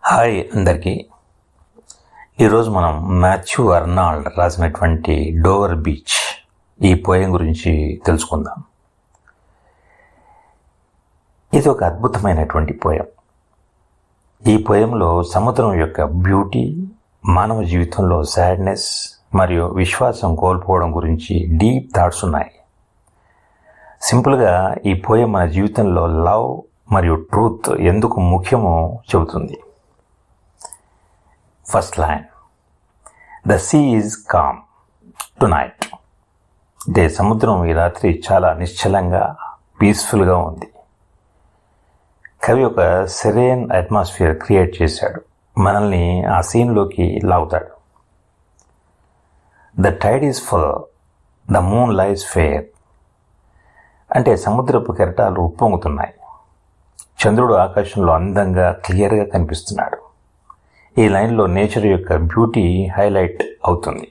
Hi అందరికీ. ఈరోజు మనం మాథ్యూ అర్నాల్డ్ రాసినటువంటి డోవర్ బీచ్ ఈ పోయం గురించి తెలుసుకుందాం. ఇది ఒక అద్భుతమైనటువంటి పోయం. ఈ పోయంలో సముద్రం యొక్క బ్యూటీ, మానవ జీవితంలో సాడ్నెస్ మరియు విశ్వాసం కోల్పోవడం గురించి డీప్ థాట్స్ ఉన్నాయి. సింపుల్గా ఈ పోయం మన జీవితంలో లవ్ మరియు ట్రూత్ ఎందుకు ముఖ్యమో చెబుతుంది. First line, the sea is calm tonight. అంటే సముద్రం ఈ రాత్రి చాలా నిశ్చలంగా, పీస్ఫుల్గా ఉంది. కవి ఒక సెరేన్ అట్మాస్ఫియర్ క్రియేట్ చేశాడు, మనల్ని ఆ సీన్లోకి లాగుతాడు. The tide is full, the moon lies fair. అంటే సముద్రపు కెరటాలు ఉప్పొంగుతున్నాయి, చంద్రుడు ఆకాశంలో అందంగా క్లియర్గా కనిపిస్తున్నాడు. ఈ లైన్లో నేచర్ యొక్క బ్యూటీ హైలైట్ అవుతుంది.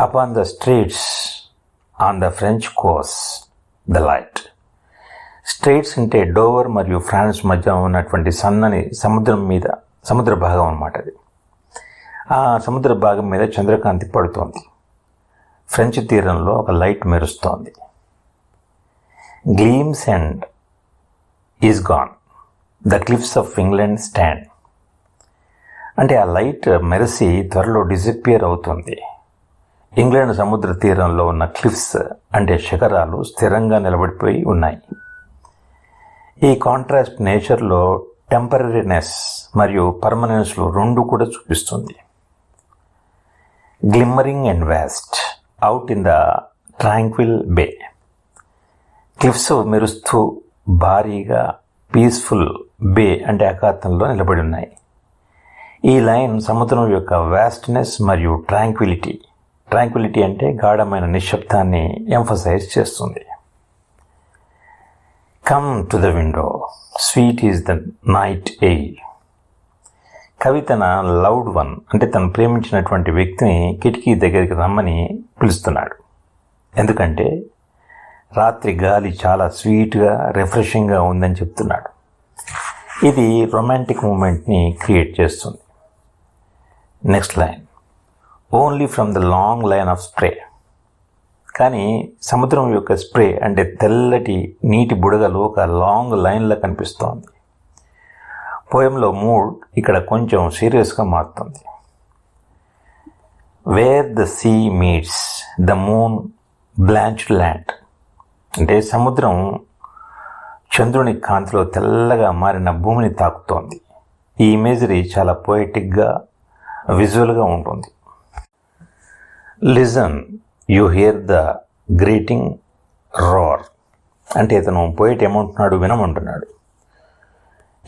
Upon the streets on the French Coast the light. Streets అంటే డోవర్ మరియు ఫ్రాన్స్ మధ్య ఉన్నటువంటి సన్నని సముద్ర భాగం అన్నమాట. అది ఆ సముద్ర భాగం మీద చంద్రకాంతి పడుతోంది. ఫ్రెంచ్ తీరంలో ఒక లైట్ మెరుస్తోంది. Gleams and is gone, the cliffs of England stand. అంటే ఆ లైట్ మెరిసి త్వరలో డిసపియర్ అవుతుంది. ఇంగ్లాండ్ సముద్ర తీరంలో ఉన్న క్లిఫ్స్ అంటే శిఖరాలు స్థిరంగా నిలబడిపోయి ఉన్నాయి. ఈ కాంట్రాస్ట్ నేచర్లో టెంపరీనెస్ మరియు పర్మనెన్స్లు రెండు కూడా చూపిస్తుంది. Glimmering and vast out in the tranquil bay. Cliffs మెరుస్తూ భారీగా పీస్ఫుల్ బే అంటే అఖాతంలో నిలబడి ఉన్నాయి. ఈ లైన్ సముద్రం యొక్క వాస్ట్నెస్ మరియు ట్రాంక్విలిటీ అంటే గాఢమైన నిశ్శబ్దాన్ని ఎంఫసైజ్ చేస్తుంది. Come to the window, sweet is the night air. కవి తన లవ్డ్ వన్ అంటే తను ప్రేమించినటువంటి వ్యక్తిని కిటికీ దగ్గరికి రమ్మని పిలుస్తున్నాడు. ఎందుకంటే రాత్రి గాలి చాలా స్వీట్గా, రిఫ్రెషింగ్గా ఉందని చెప్తున్నాడు. ఇది రొమాంటిక్ మూమెంట్ని క్రియేట్ చేస్తుంది. Next line, only from the long line of spray. కానీ సముద్రం యొక్క స్ప్రే అంటే తెల్లటి నీటి బుడగలు ఒక లాంగ్ లైన్లో కనిపిస్తోంది. పోయంలో మూడ్ ఇక్కడ కొంచెం సీరియస్గా మారుతుంది. Where the sea meets the moon blanched land. అంటే సముద్రం చంద్రుని కాంతిలో తెల్లగా మారిన భూమిని తాకుతోంది. ఈ ఇమేజరీ చాలా పోయిటిక్గా, విజువల్గా ఉంటుంది. Listen you hear the grating roar. అంటే ఇతను పోయిట్ ఏమంటున్నాడు, వినమంటున్నాడు.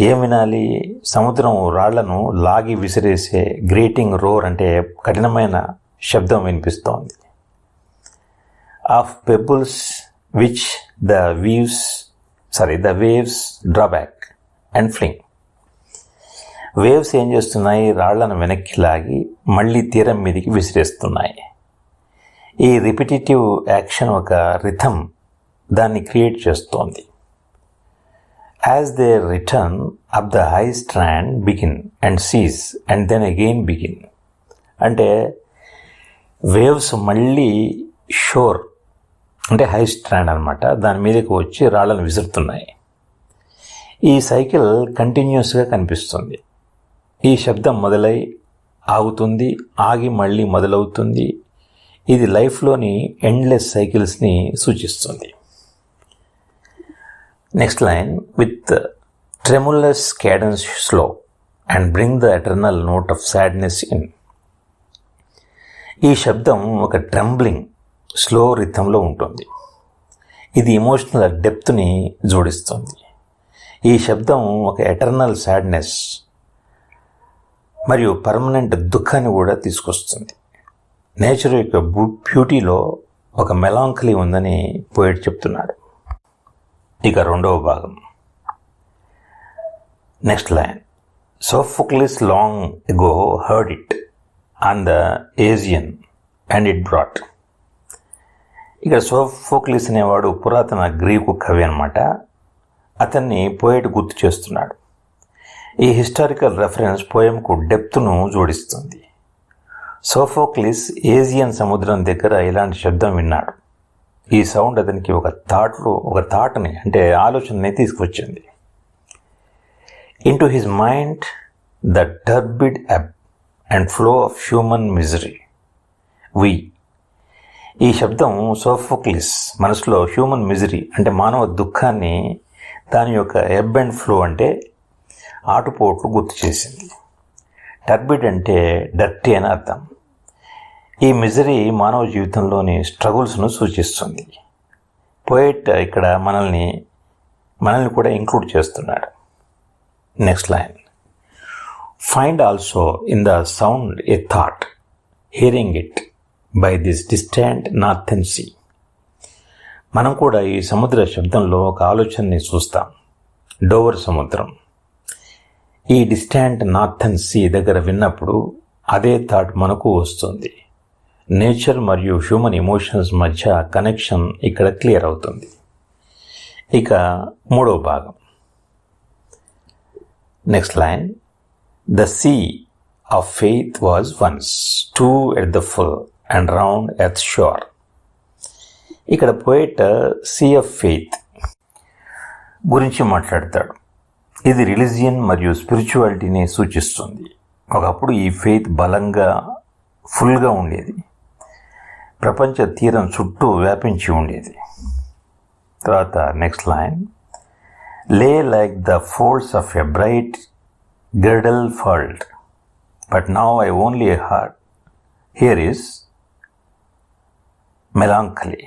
ఏం వినాలి? సముద్రం రాళ్లను లాగి విసిరేసే గ్రీటింగ్ రోర్ అంటే కఠినమైన శబ్దం వినిపిస్తోంది. Of pebbles which the waves draw back and fling. Waves ఏం చేస్తున్నాయి? రాళ్లను వెనక్కి లాగి మళ్ళీ తీరం మీదకి విసిరేస్తున్నాయి. ఈ రిపిటేటివ్ యాక్షన్ ఒక రిథమ్ దాన్ని క్రియేట్ చేస్తోంది. As they return up the high strand begin and cease and then again begin. అంటే వేవ్స్ మళ్ళీ షోర్ అంటే హై స్ట్రాండ్ అనమాట, దాని మీదకి వచ్చి రాళ్లను విసురుతున్నాయి. ఈ సైకిల్ కంటిన్యూస్గా కనిపిస్తుంది. ఈ శబ్దం మొదలై ఆగుతుంది, ఆగి మళ్ళీ మొదలవుతుంది. ఇది లైఫ్లోని ఎండ్లెస్ సైకిల్స్ని సూచిస్తుంది. Next line, with tremulous cadence slow and bring the eternal note of sadness in. ఈ శబ్దం ఒక ట్రెంబ్లింగ్ స్లో రిథంలో ఉంటుంది. ఇది ఎమోషనల్ డెప్త్ని జోడిస్తుంది. ఈ శబ్దం ఒక ఎటర్నల్ సాడ్నెస్ మరియు పర్మనెంట్ దుఃఖాన్ని కూడా తీసుకొస్తుంది. నేచర్ యొక్క బ్యూటీలో ఒక మెలాంకలీ ఉందని పోయిట్ చెప్తున్నాడు. ఇక రెండవ భాగం, next line, Sophocles long ago heard it on the Aegean and it brought. ఇక సోఫోక్లిస్ అనేవాడు పురాతన గ్రీకు కవి అన్నమాట. అతన్ని పోయిట్ గుర్తు చేస్తున్నాడు. ఈ హిస్టారికల్ రెఫరెన్స్ పోయంకు డెప్త్ను జోడిస్తుంది. సోఫోక్లిస్ ఏజియన్ సముద్రం దగ్గర ఇలాంటి శబ్దం విన్నాడు. ఈ సౌండ్ అతనికి ఒక థాట్ని అంటే ఆలోచనని తీసుకొచ్చింది. Into his mind the turbid ebb and flow of human misery we. ఈ శబ్దం సోఫోక్లిస్ మనసులో హ్యూమన్ మిజరీ అంటే మానవ దుఃఖాన్ని, దాని యొక్క ఎబ్ అండ్ ఫ్లో అంటే ఆటుపోట్లు గుర్తు చేసింది. టర్బిడ్ అంటే డర్టీ అని అర్థం. ఈ మిజరీ మానవ జీవితంలోని స్ట్రగుల్స్ను సూచిస్తుంది. పోయిట్ ఇక్కడ మనల్ని కూడా ఇంక్లూడ్ చేస్తున్నాడు. Next line, find also in the sound a thought, hearing it by this distant northern sea. మనం కూడా ఈ సముద్ర శబ్దంలో ఒక ఆలోచనని చూస్తాం. డోవర్ సముద్రం. ఈ డిస్టెంట్ నార్థన్ సీ దగ్గర విన్నప్పుడు అదే థాట్ మనకు వస్తుంది. నేచర్ మరియు హ్యూమన్ ఎమోషన్స్ మధ్య కనెక్షన్ ఇక్కడ క్లియర్ అవుతుంది. ఇక మూడవ భాగం. Next line, the sea of faith was once too at the full and round earth shore. ఇక్కడ పోయిట్ సీ ఆఫ్ ఫెయిత్ గురించి మాట్లాడతాడు. ఇది రిలీజియన్ మరియు స్పిరిచువాలిటీని సూచిస్తుంది. ఒకప్పుడు ఈ ఫెయిత్ బలంగా ఫుల్గా ఉండేది. ప్రపంచ తీరం చుట్టూ వ్యాపించి ఉండేది. తర్వాత నెక్స్ట్ లైన్, లే like the folds of a bright girdle furled, but now I only heard, here is melancholy,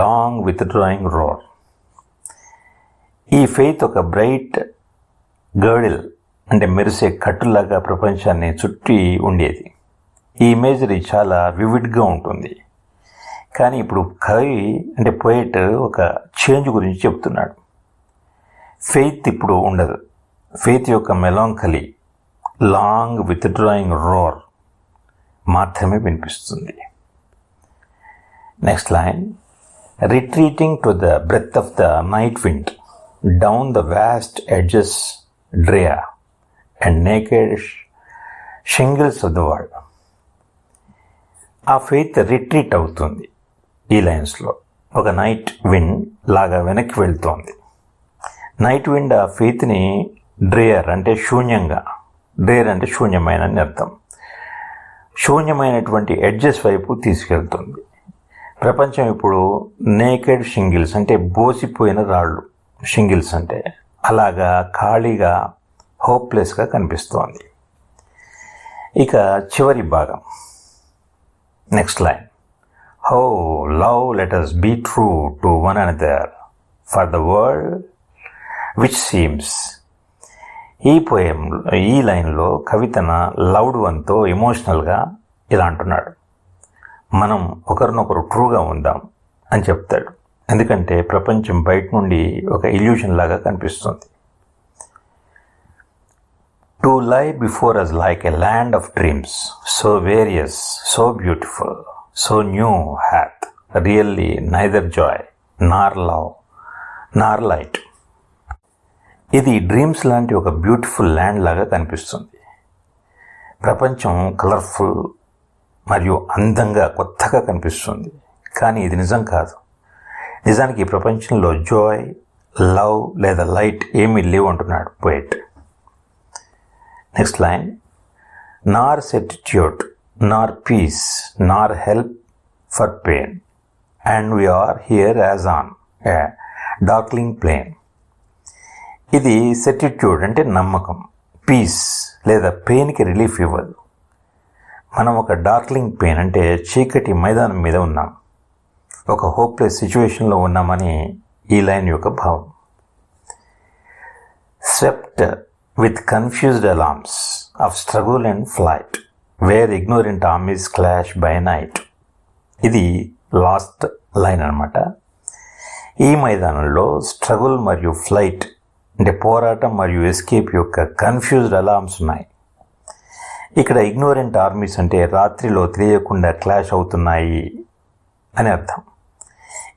long withdrawing roar. ఈ ఫెయిత్ ఒక బ్రైట్ గర్డిల్ అంటే మెరిసే కట్టులాగా ప్రపంచాన్ని చుట్టి ఉండేది. ఈ ఇమేజరీ చాలా వివిడ్గా ఉంటుంది. కానీ ఇప్పుడు కవి అంటే పోయిట్ ఒక చేంజ్ గురించి చెప్తున్నాడు. ఫెయిత్ ఇప్పుడు ఉండదు. ఫెయిత్ యొక్క మెలాంకలీ, లాంగ్ విత్డ్రాయింగ్ రోర్ మాత్రమే వినిపిస్తుంది. Next line, retreating to the breath of the night wind down the vast edges drear and naked shingles of the world. ఆ ఫెయిత్ రిట్రీట్ అవుతుంది. ఈ లైన్స్లో ఒక నైట్ విండ్ లాగా వెనక్కి వెళ్తోంది. నైట్ విండ్ ఆ ఫెయిత్ని డ్రేయర్ అంటే శూన్యంగా, డ్రేయర్ అంటే శూన్యమైన అని అర్థం, శూన్యమైనటువంటి ఎడ్జెస్ వైపు తీసుకెళ్తుంది. ప్రపంచం ఇప్పుడు నేకెడ్ షింగిల్స్ అంటే బోసిపోయిన రాళ్ళు, షింగిల్స్ అంటే అలాగా ఖాళీగా హోప్లెస్గా కనిపిస్తోంది. ఇక చివరి భాగం. Next line, how love let us be true to one another for the world which seems. ఈ లైన్లో కవితన లౌడ్ వన్తో ఎమోషనల్గా ఇలా అంటున్నాడు, మనం ఒకరినొకరు ట్రూగా ఉందాం అని చెప్తాడు. ఎందుకంటే ప్రపంచం బయట నుండి ఒక ఇల్యూషన్ లాగా కనిపిస్తుంది. To lie before us like a land of dreams, so various, so beautiful, so new hath really neither joy nor love nor light. ఇది డ్రీమ్స్ లాంటి ఒక బ్యూటిఫుల్ ల్యాండ్ లాగా కనిపిస్తుంది. ప్రపంచం కలర్ఫుల్ మరియు అందంగా కొత్తగా కనిపిస్తుంది. కానీ ఇది నిజం కాదు. నిజానికి ఈ ప్రపంచంలో జాయ్, లవ్ లేదా లైట్ ఏమీ లేవు అంటున్నాడు poet. Next line, Nar సెటిట్యూడ్ nor peace nor help for pain and we are here as on a darkling plain. ఇది సెటిట్యూడ్ అంటే నమ్మకం, పీస్ లేదా పెయిన్కి రిలీఫ్ ఇవ్వదు. మనం ఒక డార్క్లింగ్ పెయిన్ అంటే చీకటి మైదానం మీద ఉన్నాం, ఒక హోప్లెస్ సిచ్యువేషన్లో ఉన్నామని ఈ లైన్ యొక్క భావం. Swept with confused alarms of struggle and flight where ignorant armies clash by night. ఇది లాస్ట్ లైన్ అన్నమాట. ఈ మైదానంలో స్ట్రగుల్ మరియు ఫ్లైట్ అంటే పోరాటం మరియు ఎస్కేప్ యొక్క కన్ఫ్యూజ్డ్ అలార్మ్స్ ఉన్నాయి. ఇక్కడ ఇగ్నోరెంట్ ఆర్మీస్ అంటే రాత్రిలో తెలియకుండా క్లాష్ అవుతున్నాయి అని అర్థం.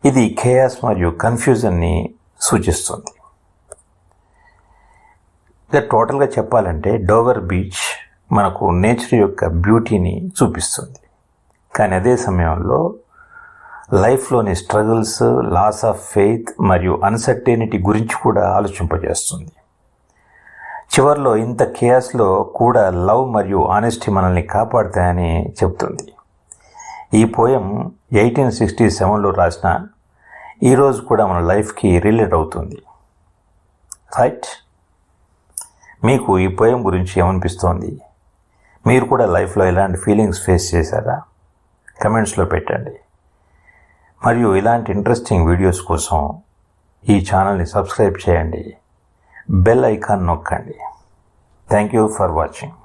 ఇది ఖేయాస్ మరియు కన్ఫ్యూజన్ని సూచిస్తుంది. ఇక టోటల్గా చెప్పాలంటే డోవర్ బీచ్ మనకు నేచర్ యొక్క బ్యూటీని చూపిస్తుంది, కానీ అదే సమయంలో లైఫ్లోని స్ట్రగుల్స్, లాస్ ఆఫ్ ఫెయిత్ మరియు అన్సర్టెనిటీ గురించి కూడా ఆలోచింపజేస్తుంది. చివరిలో ఇంత కేయాస్లో కూడా లవ్ మరియు ఆనెస్టీ మనల్ని కాపాడుతాయని చెప్తుంది. ఈ పోయం 1867లో రాసిన ఈరోజు కూడా మన లైఫ్కి రిలేట్ అవుతుంది. రైట్? మీకు ఈ పోయం గురించి ఏమనిపిస్తోంది? మీరు కూడా లైఫ్లో ఎలాంటి ఫీలింగ్స్ ఫేస్ చేశారా? కమెంట్స్లో పెట్టండి. మరియు ఇలాంటి ఇంట్రెస్టింగ్ వీడియోస్ కోసం ఈ ఛానల్ని సబ్స్క్రైబ్ చేయండి, బెల్ ఐకాన్ నొక్కండి. Thank you for watching.